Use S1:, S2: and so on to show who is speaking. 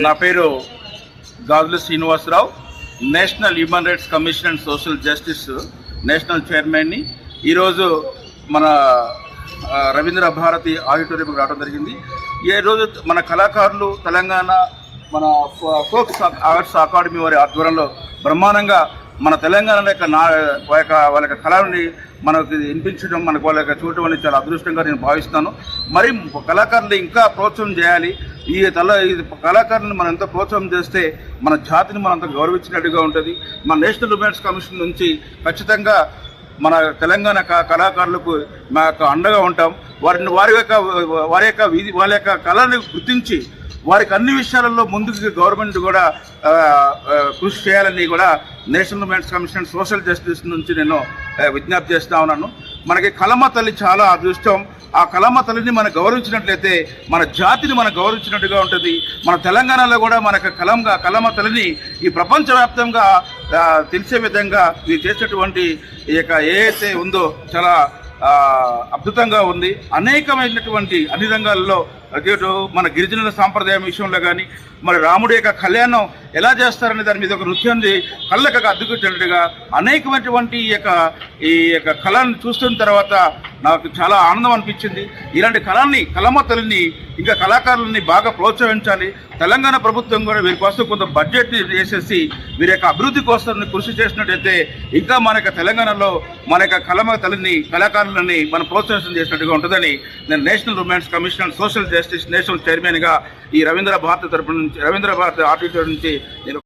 S1: నా పేరు Gajula Srinivasarao, national human rights commission and social justice national చైర్మన్ని. ఈరోజు మన రవీంద్ర భారతి ఆడిటోరియంకి రావడం జరిగింది. ఈ రోజు మన కళాకారులు తెలంగాణ మన ఫోక్ ఆర్ట్స్ అకాడమీ వారి ఆధ్వర్యంలో బ్రహ్మాండంగా మన తెలంగాణ యొక్క వాళ్ళ యొక్క కళని మనకు వినిపించడం, మనకు వాళ్ళ యొక్క చూడటం అనేది చాలా అదృష్టంగా నేను భావిస్తున్నాను. మరి కళాకారులు ఇంకా ప్రోత్సాహం చేయాలి. ఈ కళాకారులను మనం ఎంత ప్రోత్సాహం చేస్తే మన జాతిని మనం అంత గౌరవించినట్టుగా ఉంటుంది. మన నేషనల్ హ్యూమన్ కమిషన్ నుంచి ఖచ్చితంగా మన తెలంగాణ కళాకారులకు మా యొక్క అండగా ఉంటాం. వాళ్ళ యొక్క కళని గుర్తించి వారికి అన్ని విషయాలలో ముందుకు గవర్నమెంట్ కూడా కృషి చేయాలని కూడా national human commission social justice నుంచి నేను విజ్ఞప్తి చేస్తా ఉన్నాను. మనకి కళమ్మ తల్లి చాలా అదృష్టం. ఆ కళమ్మ తల్లిని మనం గౌరవించినట్లయితే మన జాతిని మనం గౌరవించినట్టుగా ఉంటుంది. మన తెలంగాణలో కూడా మనకు కళమ్మ తల్లిని ఈ ప్రపంచవ్యాప్తంగా తెలిసే విధంగా మీరు చేసినటువంటి ఈ యొక్క ఏదైతే ఉందో చాలా అద్భుతంగా ఉంది. అనేకమైనటువంటి అన్ని రంగాల్లో మన గిరిజనుల సాంప్రదాయం విషయంలో కానీ, మరి రాముడి యొక్క కళ్యాణం ఎలా చేస్తారనే దాని మీద ఒక నృత్యాన్ని కళ్ళకు అద్దుకున్నట్టుగా అనేకమైనటువంటి ఈ యొక్క కళను చూస్తున్న తర్వాత నాకు చాలా ఆనందం అనిపించింది. ఇలాంటి కళమ్మ తల్లిని ఇంకా కళాకారులని బాగా ప్రోత్సహించాలి. తెలంగాణ ప్రభుత్వం కూడా వీరి కోసం కొంత బడ్జెట్ని వేసేసి వీరి యొక్క అభివృద్ధి కోసం కృషి చేసినట్టయితే ఇంకా మన యొక్క తెలంగాణలో మన యొక్క కళమ్మ తల్లిని కళాకారులని మనం ప్రోత్సహించడం చేసినట్టుగా ఉంటుందని నేను national human commission and social justice national చైర్మన్గా ఈ రవీంద్ర భారతి తరపు నుంచి రవీంద్ర భారతి ఆడిటోరియం నుంచి నేను